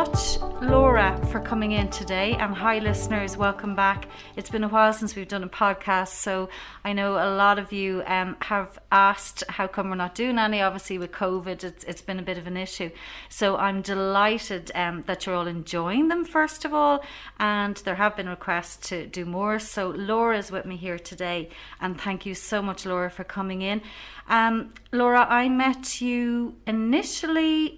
much, Laura, for coming in today. And hi, listeners, welcome back. It's been a while since we've done a podcast, so I know a lot of you have asked how come we're not doing any. Obviously, with COVID, it's been a bit of an issue. So I'm delighted that you're all enjoying them, first of all, and there have been requests to do more. So Laura's with me here today, and thank you so much, Laura, for coming in. Laura, I met you initially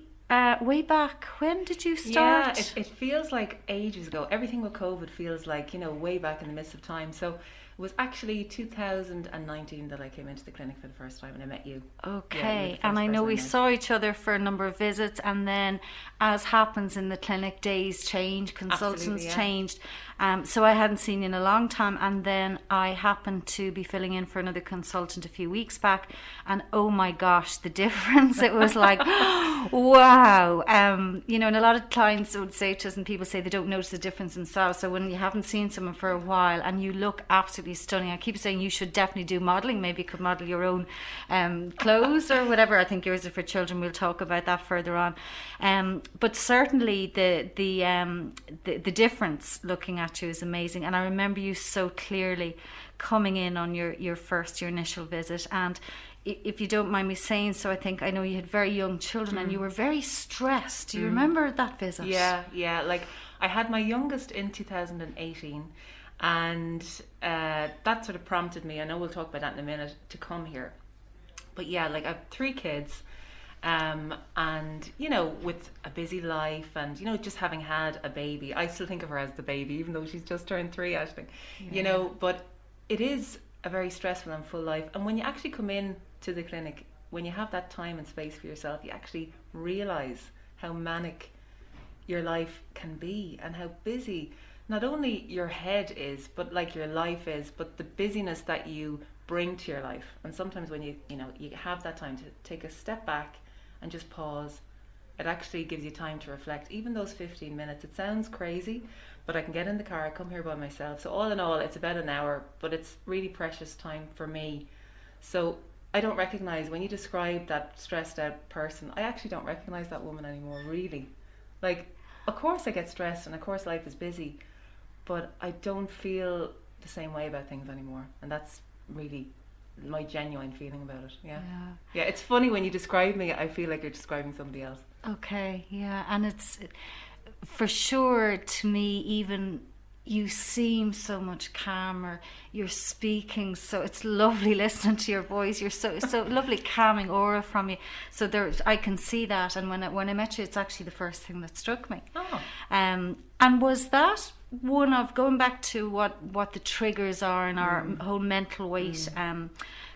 way back. When did you start? Yeah, it feels like ages ago. Everything with COVID feels like, way back in the midst of time. So it was actually 2019 that I came into the clinic for the first time and I met you. Okay, and I know we saw each other for a number of visits, and then as happens in the clinic, days change, consultants changed. So I hadn't seen you in a long time, and then I happened to be filling in for another consultant a few weeks back, and oh my gosh, the difference. It was like, wow. And a lot of clients would say to us, and people say they don't notice the difference themselves. So when you haven't seen someone for a while and you look absolutely stunning, I keep saying you should definitely do modelling. Maybe you could model your own clothes or whatever. I think yours are for children. We'll talk about that further on. But certainly the difference looking at you is amazing. And I remember you so clearly coming in on your initial visit. And if you don't mind me saying so, I know you had very young children and you were very stressed. Do you remember that visit? Yeah. Like I had my youngest in 2018, and that sort of prompted me, I know we'll talk about that in a minute, to come here. But yeah, like I have 3 kids, and with a busy life and just having had a baby, I still think of her as the baby, even though she's just turned 3, I think. But it is a very stressful and full life. And when you actually come in to the clinic, when you have that time and space for yourself, you actually realize how manic your life can be and how busy not only your head is, but like your life is, but the busyness that you bring to your life. And sometimes when you have that time to take a step back and just pause, it actually gives you time to reflect. Even those 15 minutes, it sounds crazy, but I can get in the car, I come here by myself. So all in all, it's about an hour, but it's really precious time for me. So I don't recognize, when you describe that stressed out person, I actually don't recognize that woman anymore, really. Like, of course I get stressed and of course life is busy, but I don't feel the same way about things anymore. And that's really my genuine feeling about it. Yeah, it's funny when you describe me, I feel like you're describing somebody else. Okay, yeah. And it's for sure, to me, even you seem so much calmer, you're speaking, so it's lovely listening to your voice. You're so lovely, calming aura from you. So I can see that. And when I met you, it's actually the first thing that struck me. And was that one of, going back to what the triggers are in our whole mental weight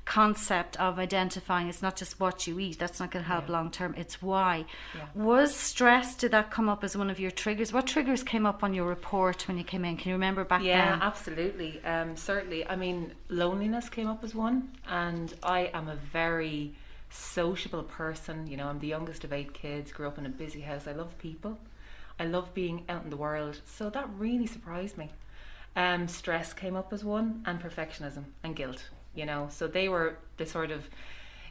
concept of identifying, it's not just what you eat, that's not going to help long term, it's why. Was stress, did that come up as one of your triggers? What triggers came up on your report when you came in? Can you remember back then? Yeah, absolutely. Certainly. I mean, loneliness came up as one, and I am a very sociable person. I'm the youngest of 8 kids, grew up in a busy house. I love people, I love being out in the world, so that really surprised me. Stress came up as one, and perfectionism and guilt. So they were the sort of,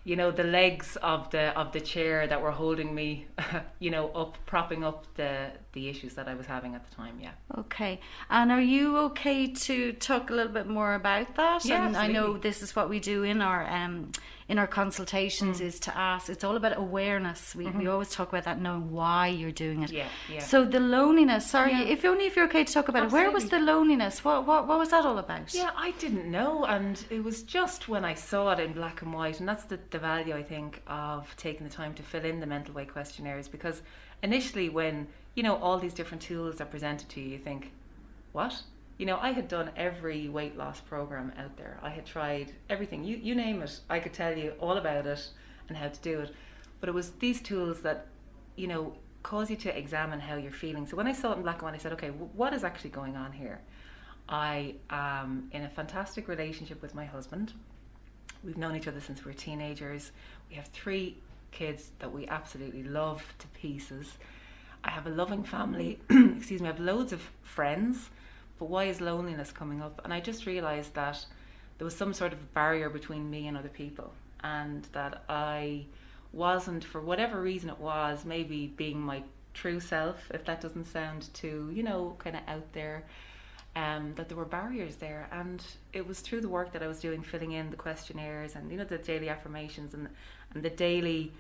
the legs of the chair that were holding me, up, propping up the issues that I was having at the time. Yeah. Okay. And are you okay to talk a little bit more about that? Yeah, and absolutely. I know this is what we do in our consultations, is to ask. It's all about awareness. We always talk about that, knowing why you're doing it. Yeah. So the loneliness. Sorry, if you're okay to talk about Absolutely. it. Where was the loneliness? What was that all about? Yeah, I didn't know, and it was just when I saw it in black and white, and that's the value, I think, of taking the time to fill in the mental weight questionnaires. Because initially, when all these different tools are presented to you, you think, what? I had done every weight loss program out there. I had tried everything. You name it, I could tell you all about it and how to do it. But it was these tools that, cause you to examine how you're feeling. So when I saw it in black and white, I said, okay, what is actually going on here? I am in a fantastic relationship with my husband. We've known each other since we were teenagers. We have 3 kids that we absolutely love to pieces. I have a loving family. Excuse me, I have loads of friends. But why is loneliness coming up? And I just realised that there was some sort of barrier between me and other people, and that I wasn't, for whatever reason it was, maybe being my true self, if that doesn't sound too, kind of out there. That there were barriers there, and it was through the work that I was doing, filling in the questionnaires and the daily affirmations and the daily,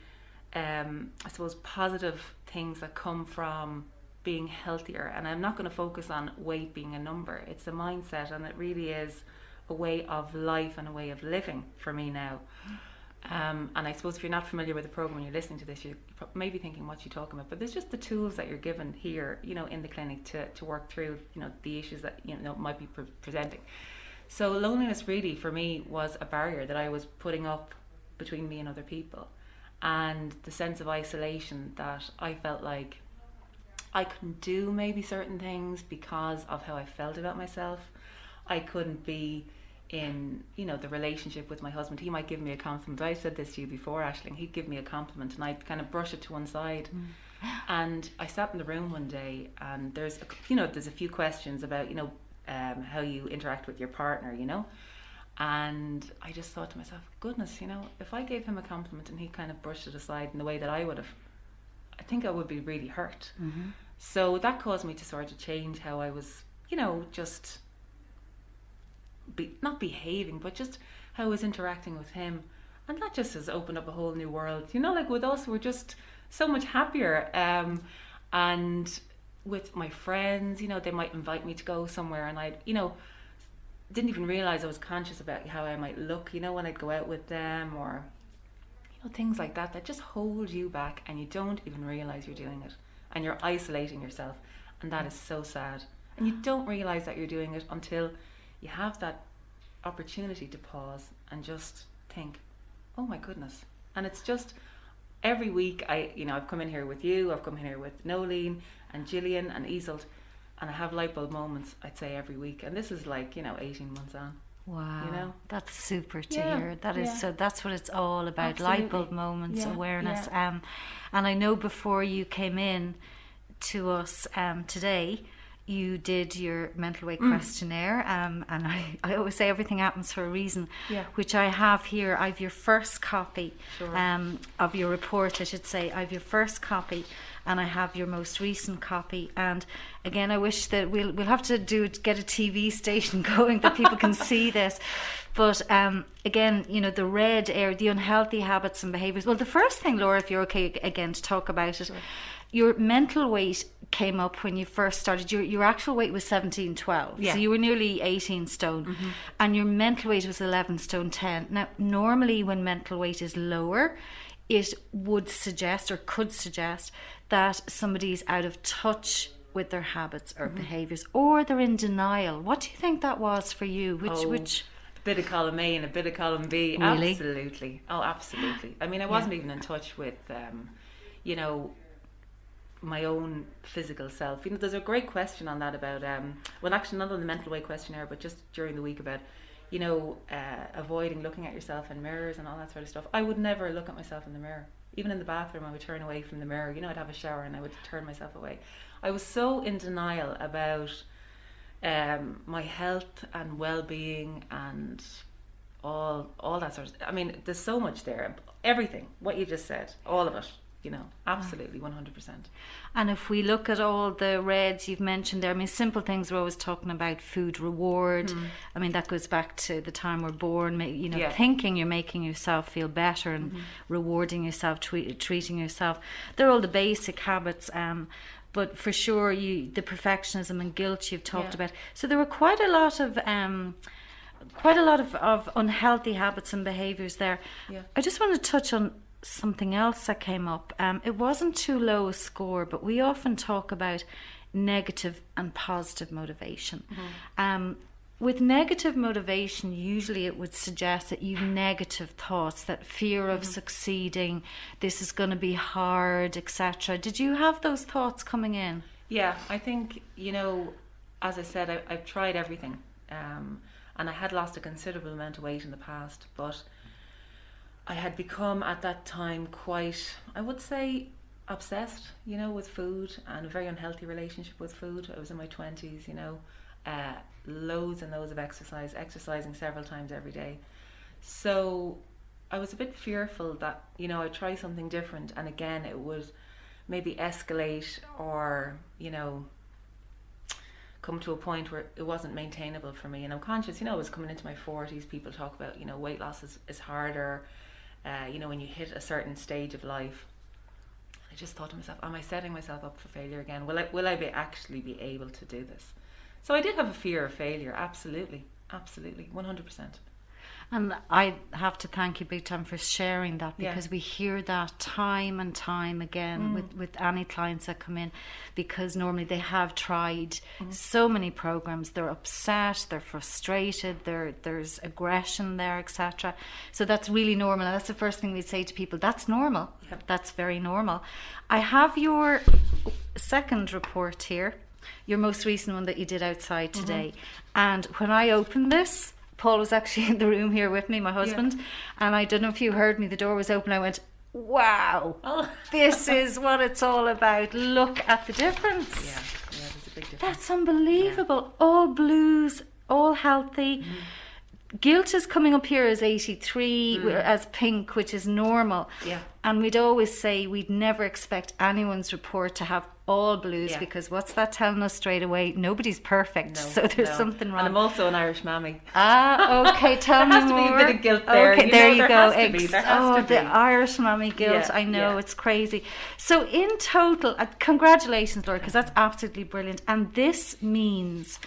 I suppose, positive things that come from being healthier. And I'm not going to focus on weight being a number. It's a mindset, and it really is a way of life and a way of living for me now. And I suppose if you're not familiar with the program and you're listening to this, you may be thinking, what you talking about? But there's just the tools that you're given here, in the clinic to work through, the issues that, might be presenting. So loneliness really for me was a barrier that I was putting up between me and other people. And the sense of isolation that I felt like I couldn't do maybe certain things because of how I felt about myself. I couldn't be in the relationship with my husband. He might give me a compliment. I said this to you before, Aisling. He'd give me a compliment and I'd kind of brush it to one side. And I sat in the room one day, and there's a few questions about how you interact with your partner, and I just thought to myself, goodness, if I gave him a compliment and he kind of brushed it aside in the way that I would have, I think I would be really hurt. So that caused me to sort of change how I was just not behaving, but just how I was interacting with him. And that just has opened up a whole new world. Like with us, we're just so much happier. And with my friends, they might invite me to go somewhere, and I'd, didn't even realize I was conscious about how I might look, when I'd go out with them, or, things like that just hold you back, and you don't even realize you're doing it. And you're isolating yourself. And that is so sad. And you don't realize that you're doing it until you have that opportunity to pause and just think, oh my goodness. And it's just every week I've come in here with you, I've come in here with Nolene and Gillian and Isolt, and I have light bulb moments, I'd say, every week. And this is like 18 months on. Wow, that's super to hear. That is so. That's what it's all about. Absolutely. Light bulb moments, awareness. And I know before you came in to us today, you did your mental weight questionnaire, and I always say everything happens for a reason, which I have here. I have your first copy of your report, I should say. I have your first copy, and I have your most recent copy. And again, I wish that we'll have to get a TV station going that people can see this. But again, the red area, the unhealthy habits and behaviours. Well, the first thing, Laura, if you're okay again to talk about it, your mental weight came up when you first started. Your actual weight was 17-12, so you were nearly 18 stone, and your mental weight was 11 stone 10. Now, normally when mental weight is lower, it would suggest or could suggest that somebody's out of touch with their habits or behaviours, or they're in denial. What do you think that was for you? Which a bit of column A and a bit of column B. Really? Absolutely. Oh, absolutely. I mean, I wasn't even in touch with my own physical self. There's a great question on that about well, actually not on the mental weight questionnaire, but just during the week about avoiding looking at yourself in mirrors and all that sort of stuff. I would never look at myself in the mirror. Even in the bathroom, I would turn away from the mirror. I'd have a shower and I would turn myself away. I was so in denial about my health and well-being and all that sort of. I mean, there's so much there. Everything, what you just said, all of it. Absolutely 100%. And if we look at all the reds you've mentioned there, I mean, simple things, we're always talking about food reward. I mean, that goes back to the time we're born, thinking you're making yourself feel better and rewarding yourself, treating yourself. They're all the basic habits. But for sure, the perfectionism and guilt you've talked about. So there were quite a lot of unhealthy habits and behaviours there. I just want to touch on something else that came up. It wasn't too low a score, but we often talk about negative and positive motivation. With negative motivation, usually it would suggest that you've negative thoughts, that fear of succeeding, this is going to be hard, etc. Did you have those thoughts coming in? Yeah, I think, as I said, I've tried everything, and I had lost a considerable amount of weight in the past, but I had become at that time quite, I would say, obsessed, with food, and a very unhealthy relationship with food. I was in my 20s, loads and loads of exercising several times every day. So I was a bit fearful that, I'd try something different, and again, it would maybe escalate or, you know, come to a point where it wasn't maintainable for me. And I'm conscious, you know, I was coming into my 40s, people talk about, you know, weight loss is harder, you know, when you hit a certain stage of life. I just thought to myself, am I setting myself up for failure again? Will I actually be able to do this? So I did have a fear of failure, absolutely, 100%. And I have to thank you big time for sharing that, because Yeah. we hear that time and time again with any clients that come in, because normally they have tried so many programs, they're upset, they're frustrated, there's aggression there, etc. So that's really normal. And that's the first thing we say to people. That's normal. Yep. That's very normal. I have your second report here, your most recent one that you did outside today. And when I opened this, Paul was actually in the room here with me, my husband, and I don't know if you heard me, the door was open, I went, wow, this is what it's all about. Look at the difference. Yeah, there's a big difference. That's unbelievable. All blues, all healthy. Guilt is coming up here as 83, as pink, which is normal. Yeah. And we'd always say we'd never expect anyone's report to have all blues, because what's that telling us straight away? Nobody's perfect, so there's something wrong. And I'm also an Irish mammy. Okay, tell me There has to more. be a bit of guilt there. Okay, You there know, you there go. has to be, there has Oh, to be. the Irish mammy guilt. Yeah, I know, yeah. it's crazy. So in total, congratulations, Laura, because that's absolutely brilliant. And this means,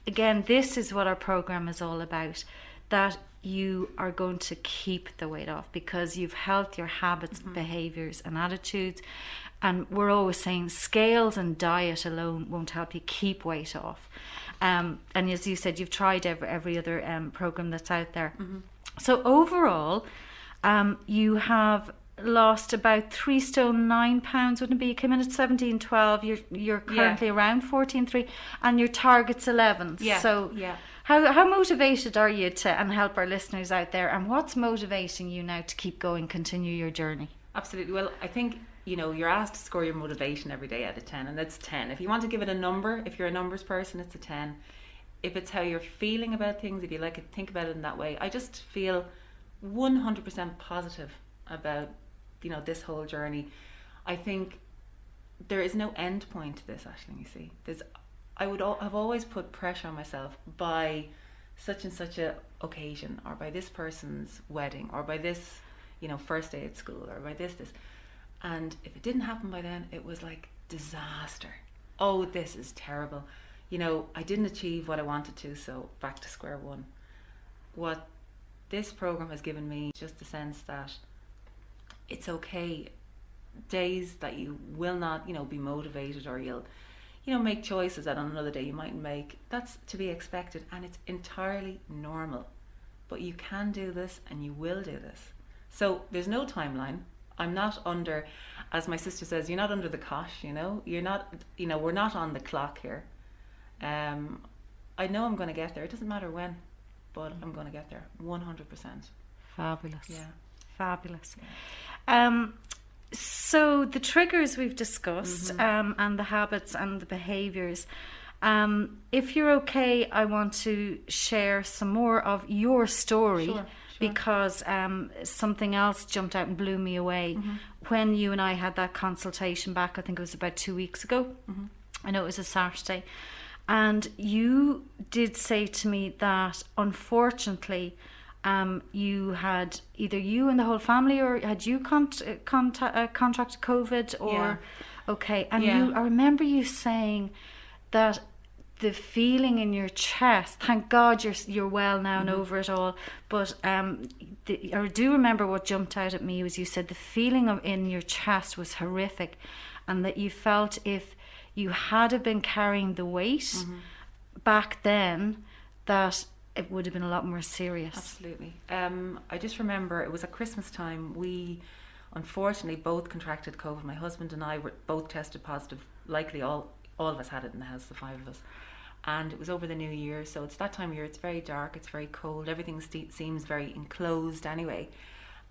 again, this is what our program is all about, that you are going to keep the weight off because you've helped your habits, behaviors and attitudes. And we're always saying scales and diet alone won't help you keep weight off. And as you said, you've tried every other program that's out there. So overall, you have lost about 3 stone 9 pounds, wouldn't it be? You came in at 17.12. You're currently around 14.3, and your target's 11. Yeah. So yeah. How motivated are you to and help our listeners out there? And what's motivating you now to keep going, continue your journey? Absolutely. Well, I think, you know, you're asked to score your motivation every day out of 10, and it's 10. If you want to give it a number, if you're a numbers person, it's a 10. If it's how you're feeling about things, if you like it, think about it in that way. I just feel 100% positive about, you know, this whole journey. I think there is no end point to this, Aisling, you see. I've always put pressure on myself by such and such a occasion, or by this person's wedding, or by this, you know, first day at school, or by this. And if it didn't happen by then, it was like disaster. Oh, this is terrible. You know, I didn't achieve what I wanted to, so back to square one. What this program has given me, just the sense that it's okay. Days that you will not, you know, be motivated, or you'll, you know, make choices that on another day you mightn't make. That's to be expected, and it's entirely normal. But you can do this, and you will do this. So there's no timeline. I'm not under, as my sister says, you're not under the cosh, you know. You're not, you know, we're not on the clock here. I know I'm going to get there. It doesn't matter when, but I'm going to get there 100%. Fabulous. Yeah. Fabulous. So the triggers we've discussed, and the habits and the behaviours. If you're okay, I want to share some more of your story. Sure. Because something else jumped out and blew me away when you and I had that consultation back. I think it was about 2 weeks ago. I know it was a Saturday, and you did say to me that unfortunately you had, either you and the whole family, or had you contracted COVID, or okay, and I remember you saying that the feeling in your chest, thank God you're well now and over it all, but I do remember what jumped out at me was you said the feeling in your chest was horrific, and that you felt if you had been carrying the weight back then, that it would have been a lot more serious. Absolutely. I just remember it was at Christmas time. We unfortunately both contracted COVID. My husband and I were both tested positive. Likely all of us had it in the house, the 5 of us. And it was over the New Year, so it's that time of year. It's very dark, it's very cold, everything seems very enclosed anyway.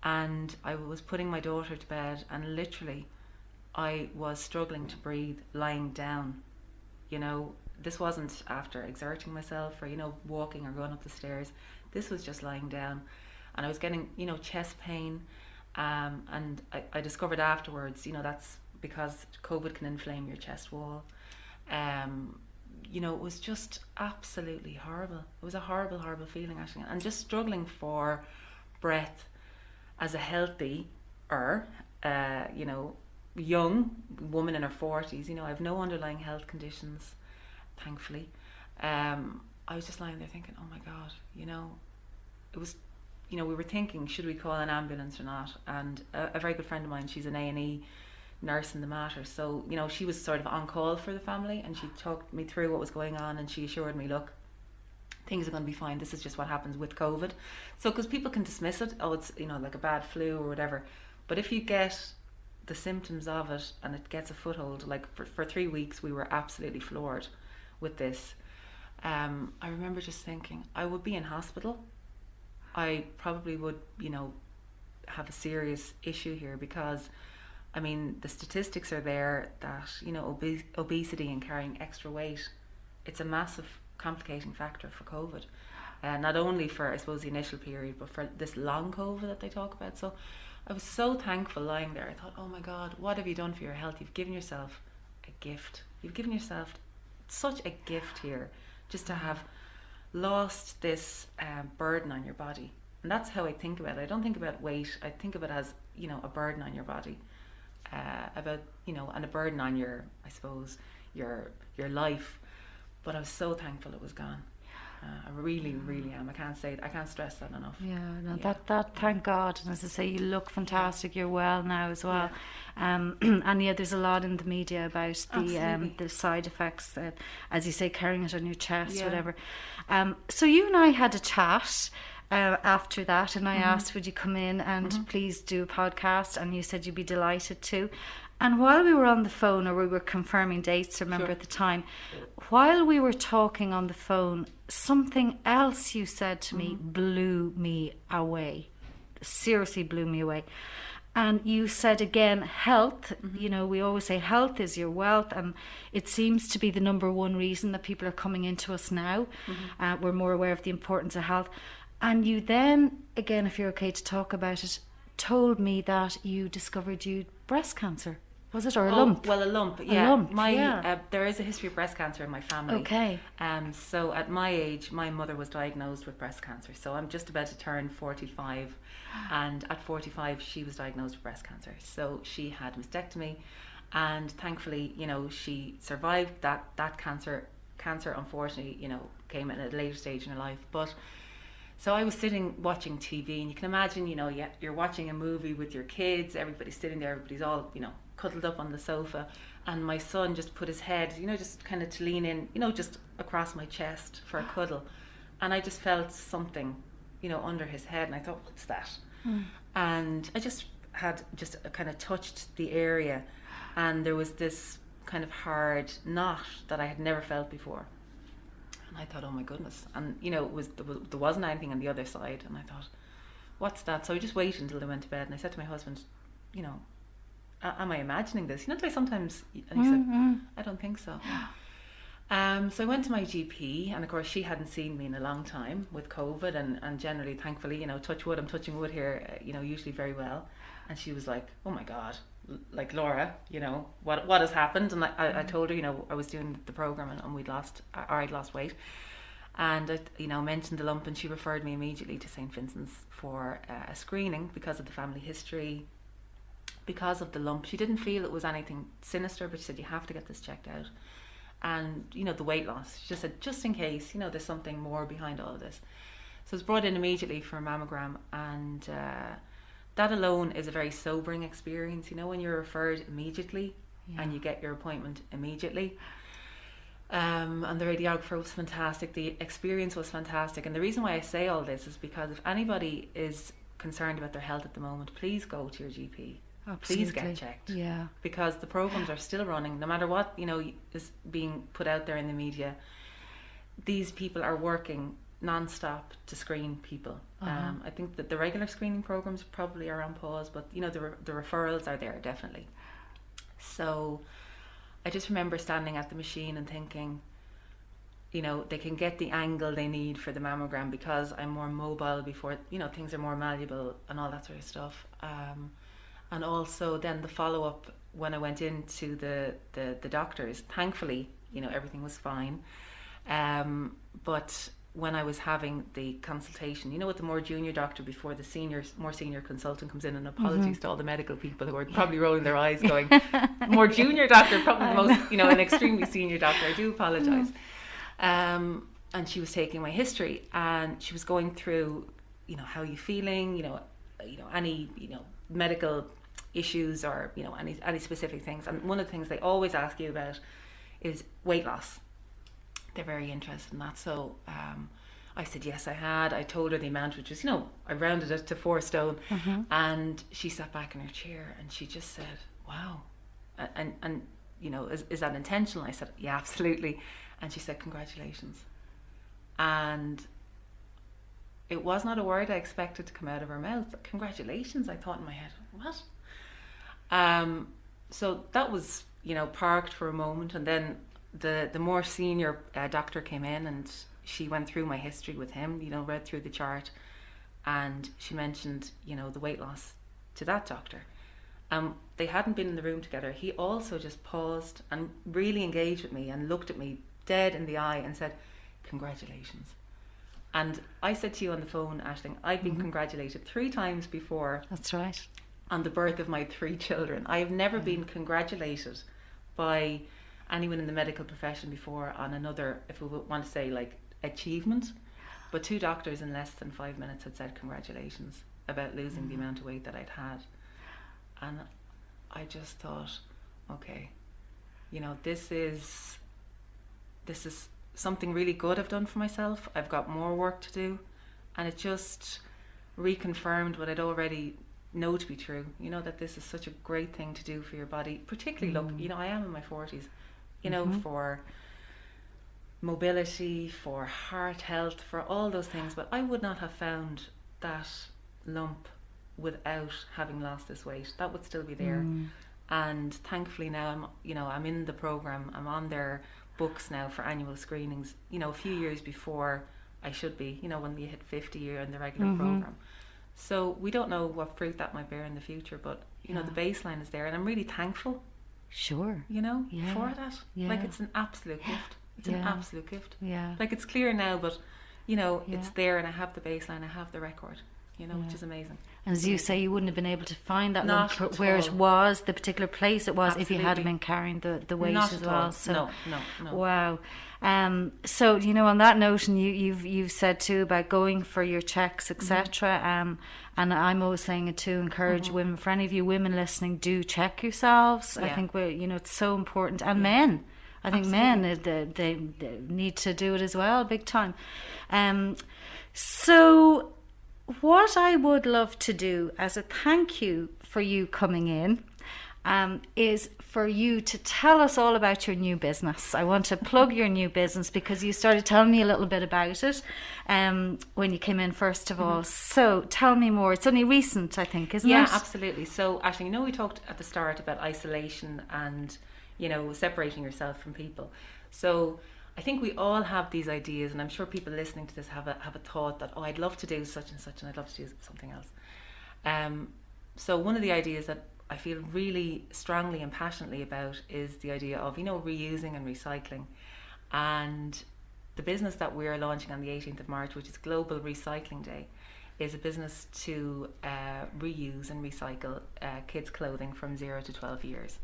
And I was putting my daughter to bed, and literally I was struggling to breathe lying down. You know, this wasn't after exerting myself or, you know, walking or going up the stairs. This was just lying down, and I was getting, you know, chest pain. And I discovered afterwards, you know, that's because COVID can inflame your chest wall. You know, it was just absolutely horrible. It was a horrible, horrible feeling, actually, and just struggling for breath as a healthy, you know, young woman in her 40s. You know, I have no underlying health conditions, thankfully. I was just lying there thinking, oh my God, you know, it was, you know, we were thinking, should we call an ambulance or not? And a very good friend of mine, she's an A&E nurse in the Mater, so, you know, she was sort of on call for the family, and she talked me through what was going on, and she assured me, look, things are going to be fine, this is just what happens with COVID. So, because people can dismiss it, oh, it's, you know, like a bad flu or whatever, but if you get the symptoms of it and it gets a foothold, like for 3 weeks we were absolutely floored with this. I remember just thinking, I would be in hospital. I probably would, you know, have a serious issue here, because I mean, the statistics are there that, you know, obesity and carrying extra weight, it's a massive complicating factor for COVID. Not only for, I suppose, the initial period, but for this long COVID that they talk about. So I was so thankful lying there. I thought, oh my God, what have you done for your health? You've given yourself a gift. You've given yourself such a gift here, just to have lost this burden on your body. And that's how I think about it. I don't think about weight. I think of it as, you know, a burden on your body. About, you know, and a burden on your, I suppose, your life. But I was so thankful it was gone. I really, really am. I can't stress that enough. Yeah, no, that thank God. And as I say, you look fantastic. You're well now as well. And yeah, there's a lot in the media about the side effects, as you say, carrying it on your chest, whatever. So you and I had a chat after that, and I asked, would you come in and please do a podcast, and you said you'd be delighted to. And while we were on the phone, or we were confirming dates, remember at the time, while we were talking on the phone, something else you said to me blew me away. Seriously blew me away. And you said again, health, you know, we always say health is your wealth, and it seems to be the number one reason that people are coming into us now. We're more aware of the importance of health. And you then, again, if you're okay to talk about it, told me that you discovered you breast cancer. Was it, or a lump? Well, a lump, yeah. A lump, there is a history of breast cancer in my family. Okay. So at my age, my mother was diagnosed with breast cancer. So I'm just about to turn 45, and at 45, she was diagnosed with breast cancer. So she had a mastectomy, and thankfully, you know, she survived that cancer. Cancer, unfortunately, you know, came at a later stage in her life, but. So I was sitting watching TV, and you can imagine, you know, you're watching a movie with your kids, everybody's sitting there, everybody's all, you know, cuddled up on the sofa, and my son just put his head, you know, just kind of to lean in, you know, just across my chest for a cuddle, and I just felt something, you know, under his head, and I thought, what's that? And I just had kind of touched the area, and there was this kind of hard knot that I had never felt before. And I thought, oh my goodness. And, you know, there wasn't anything on the other side. And I thought, what's that? So I just waited until they went to bed. And I said to my husband, you know, am I imagining this? You know, sometimes, and he said, I don't think so. So I went to my GP. And of course, she hadn't seen me in a long time with COVID. And generally, thankfully, you know, touch wood, I'm touching wood here, you know, usually very well. And she was like, oh my God. Like, Laura, you know, what has happened? And I told her, you know, I was doing the program, and I'd lost weight, and I, you know, mentioned the lump, and she referred me immediately to St. Vincent's for a screening because of the family history, because of the lump. She didn't feel it was anything sinister, but she said, you have to get this checked out. And, you know, the weight loss, she just said, just in case, you know, there's something more behind all of this. So I was brought in immediately for a mammogram, and that alone is a very sobering experience, you know, when you're referred immediately and you get your appointment immediately. And the radiographer was fantastic. The experience was fantastic. And the reason why I say all this is because if anybody is concerned about their health at the moment, please go to your GP. Absolutely. Please get checked. Yeah. Because the programs are still running, no matter what, you know, is being put out there in the media. These people are working non-stop to screen people. I think that the regular screening programs probably are on pause, but you know, the referrals are there definitely. So I just remember standing at the machine and thinking, you know, they can get the angle they need for the mammogram because I'm more mobile before, you know, things are more malleable and all that sort of stuff. And also then the follow-up when I went into the doctors, thankfully, everything was fine. But when I was having the consultation, with the more junior doctor before the more senior consultant comes in, and apologies to all the medical people who are probably rolling their eyes going, more junior doctor, probably the most, an extremely senior doctor, I do apologise. And she was taking my history, and she was going through, how are you feeling, any, medical issues, or, any specific things. And one of the things they always ask you about is weight loss. They're very interested in that. So I said yes, I had. I told her the amount, which was, I rounded it to 4 stone. And she sat back in her chair and she just said, wow. And is that intentional? I said, yeah, absolutely. And she said, congratulations. And it was not a word I expected to come out of her mouth. Congratulations, I thought in my head. What? So that was, parked for a moment, and then the more senior doctor came in, and she went through my history with him, read through the chart, and she mentioned, the weight loss to that doctor. They hadn't been in the room together. He also just paused and really engaged with me and looked at me dead in the eye and said, congratulations. And I said to you on the phone, Aisling, I've been congratulated 3 times before. That's right. On the birth of my 3 children. I have never been congratulated by anyone in the medical profession before on another, if we want to say, like, achievement. But 2 doctors in less than 5 minutes had said congratulations about losing the amount of weight that I'd had. And I just thought, okay, this is something really good I've done for myself. I've got more work to do, and it just reconfirmed what I'd already know to be true, that this is such a great thing to do for your body, particularly look, I am in my 40s, for mobility, for heart health, for all those things, but I would not have found that lump without having lost this weight. That would still be there. And thankfully now I'm in the program, I'm on their books now for annual screenings, a few years before I should be, when we hit 50 year in the regular program. So we don't know what fruit that might bear in the future, but the baseline is there, and I'm really thankful. Sure. For that. Yeah. Like, it's an absolute gift. It's an absolute gift. Yeah. Like, it's clear now, but it's there, and I have the baseline, I have the record, which is amazing. And as you say, you wouldn't have been able to find that Not one at where all. it was, the particular place it was, Absolutely. if you hadn't been carrying the weight Not as at well. all. So No. wow. So on that note, and you've said too about going for your checks, etc. And I'm always saying it to encourage women. For any of you women listening, do check yourselves. Yeah. I think it's so important, and men. I think Absolutely. men they need to do it as well, big time. So what I would love to do as a thank you for you coming in is for you to tell us all about your new business. I want to plug your new business because you started telling me a little bit about it when you came in, first of all. So tell me more. It's only recent, I think, isn't it? Yeah, absolutely. So Aisling, we talked at the start about isolation and separating yourself from people. So I think we all have these ideas, and I'm sure people listening to this have a thought that, I'd love to do such and such, and I'd love to do something else. So one of the ideas that I feel really strongly and passionately about is the idea of, reusing and recycling. And the business that we're launching on the 18th of March, which is Global Recycling Day, is a business to reuse and recycle kids' clothing from 0 to 12 years.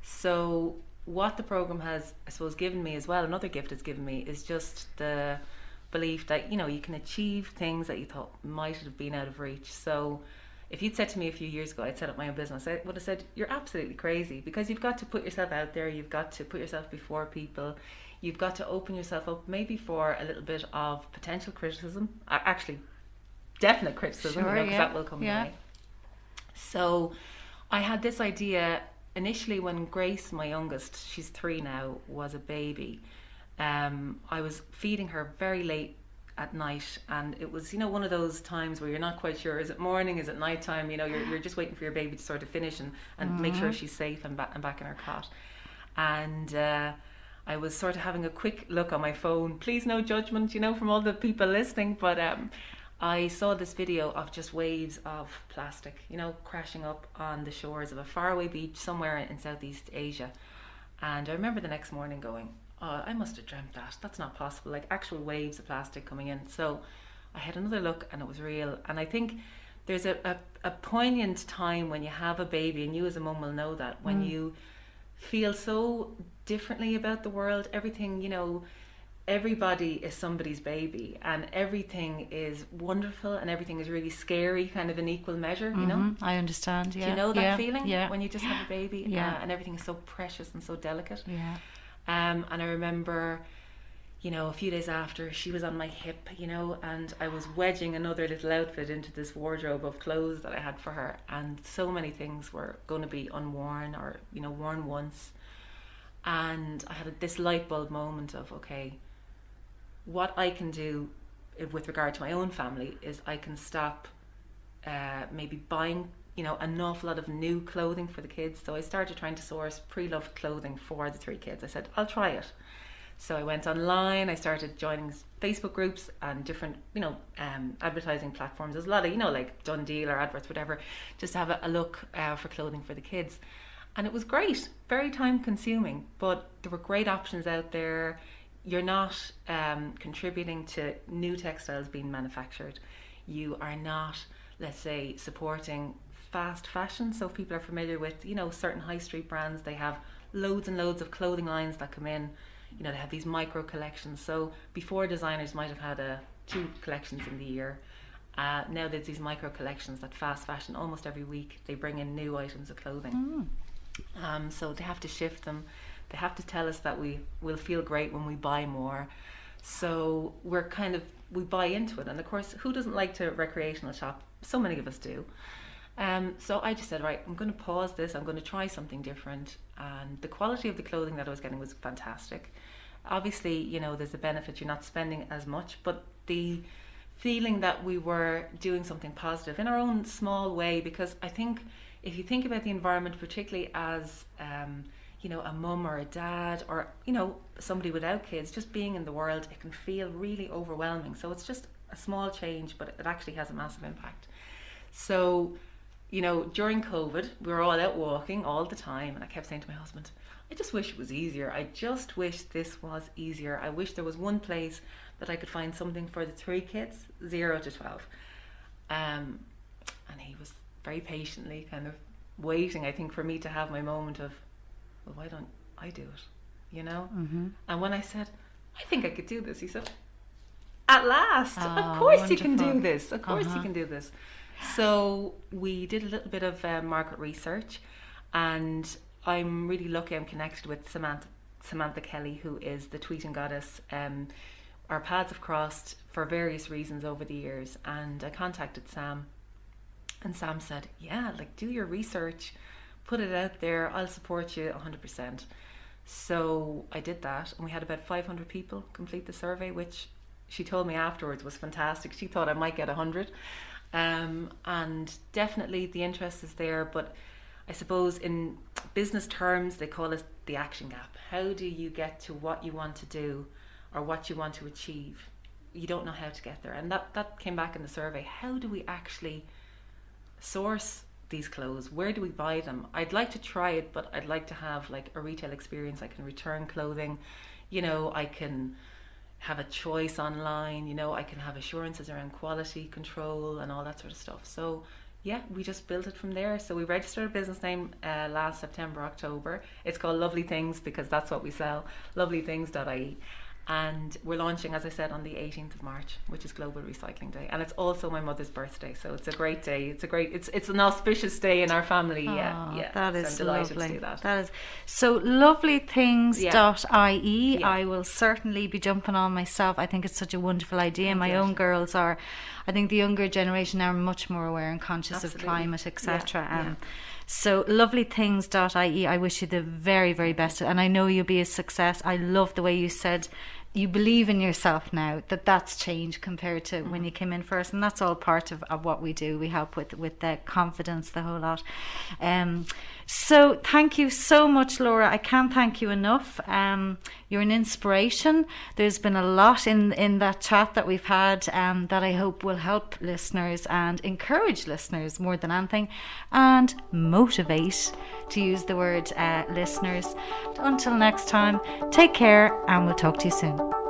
So what the program has, I suppose, given me as well, another gift it's given me, is just the belief that, you can achieve things that you thought might have been out of reach. So if you'd said to me a few years ago I'd set up my own business, I would have said, you're absolutely crazy, because you've got to put yourself out there, you've got to put yourself before people, you've got to open yourself up maybe for a little bit of potential criticism, actually definite criticism, Sure, because that will come your yeah. way. So I had this idea initially when Grace, my youngest, she's 3 now, was a baby. I was feeding her very late at night, and it was one of those times where you're not quite sure, is it morning, is it nighttime, you're just waiting for your baby to sort of finish and make sure she's safe and back in her cot. And I was sort of having a quick look on my phone, please no judgment from all the people listening, but I saw this video of just waves of plastic, you know, crashing up on the shores of a faraway beach somewhere in Southeast Asia. And I remember the next morning going, oh, I must have dreamt that. That's not possible. Like actual waves of plastic coming in. So I had another look and it was real. And I think there's a poignant time when you have a baby, and you as a mum will know that, when you feel so differently about the world. Everything, you know, everybody is somebody's baby, and everything is wonderful and everything is really scary, kind of in equal measure, you know. I understand. Yeah. Do you know that yeah. feeling? Yeah. When you just have a baby, Yeah. and everything is so precious and so delicate. Yeah. And I remember, you know, a few days after, she was on my hip, you know, and I was wedging another little outfit into this wardrobe of clothes that I had for her, and so many things were going to be unworn, or, you know, worn once. And I had this light bulb moment of, okay, what I can do with regard to my own family is I can stop maybe buying, you know, an awful lot of new clothing for the kids. So I started trying to source pre-loved clothing for the 3 kids. I said, I'll try it. So I went online, I started joining Facebook groups and different, you know, advertising platforms. There's a lot of, you know, like Done Deal or adverts, whatever, just to have a look for clothing for the kids. And it was great, very time consuming, but there were great options out there. You're not contributing to new textiles being manufactured. You are not, let's say, supporting fast fashion. So if people are familiar with, you know, certain high street brands, they have loads and loads of clothing lines that come in. You know, they have these micro collections. So before, designers might have had 2 collections in the year. Now there's these micro collections that fast fashion, almost every week they bring in new items of clothing. So they have to shift them. They have to tell us that we will feel great when we buy more. So we buy into it. And of course, who doesn't like to recreational shop? So many of us do. So I just said, right, I'm going to pause this. I'm going to try something different. And the quality of the clothing that I was getting was fantastic. Obviously, you know, there's a benefit. You're not spending as much, but the feeling that we were doing something positive in our own small way, because I think if you think about the environment, particularly as, you know, a mum or a dad, or, you know, somebody without kids, just being in the world, it can feel really overwhelming. So it's just a small change, but it actually has a massive impact. So, you know, during COVID, we were all out walking all the time, and I kept saying to my husband, I just wish it was easier. I just wish this was easier. I wish there was one place that I could find something for the 3 kids, 0 to 12. And he was very patiently kind of waiting, I think, for me to have my moment of, well, why don't I do it, you know? And when I said, I think I could do this, he said, at last, of course you can do this. Of course you can do this. So we did a little bit of market research, and I'm really lucky I'm connected with Samantha Kelly, who is the tweeting goddess. Our paths have crossed for various reasons over the years, and I contacted Sam, and Sam said, yeah, like, do your research, put it out there, I'll support you 100%. So I did that, and we had about 500 people complete the survey, which she told me afterwards was fantastic. She thought I might get 100. And definitely the interest is there, but I suppose in business terms they call it the action gap. How do you get to what you want to do or what you want to achieve? You don't know how to get there, and that came back in the survey. How do we actually source these clothes? Where do we buy them? I'd like to try it, but I'd like to have like a retail experience. I can return clothing, you know, I can have a choice online, you know, I can have assurances around quality control and all that sort of stuff. So yeah, we just built it from there. So we registered a business name last September, October. It's called Lovely Things because that's what we sell, lovelythings.ie. And we're launching, as I said, on the 18th of March, which is Global Recycling Day, and it's also my mother's birthday, so it's a great day. It's an auspicious day in our family. Yeah, that is so I'm delighted lovely. to do that. That is so lovelythings.ie. Yeah. I will certainly be jumping on myself. I think it's such a wonderful idea. Thank My you. own girls are, I think the younger generation are much more aware and conscious Absolutely. of climate, etc. Yeah. So lovelythings.ie, I wish you the very, very best, and I know you'll be a success. I love the way you said you believe in yourself now, that's changed compared to when you came in first, and that's all part of what we do. We help with the confidence, the whole lot. So thank you so much, Laura. I can't thank you enough. You're an inspiration. There's been a lot in that chat that we've had that I hope will help listeners and encourage listeners more than anything, and motivate, to use the word listeners. Until next time, take care, and we'll talk to you soon.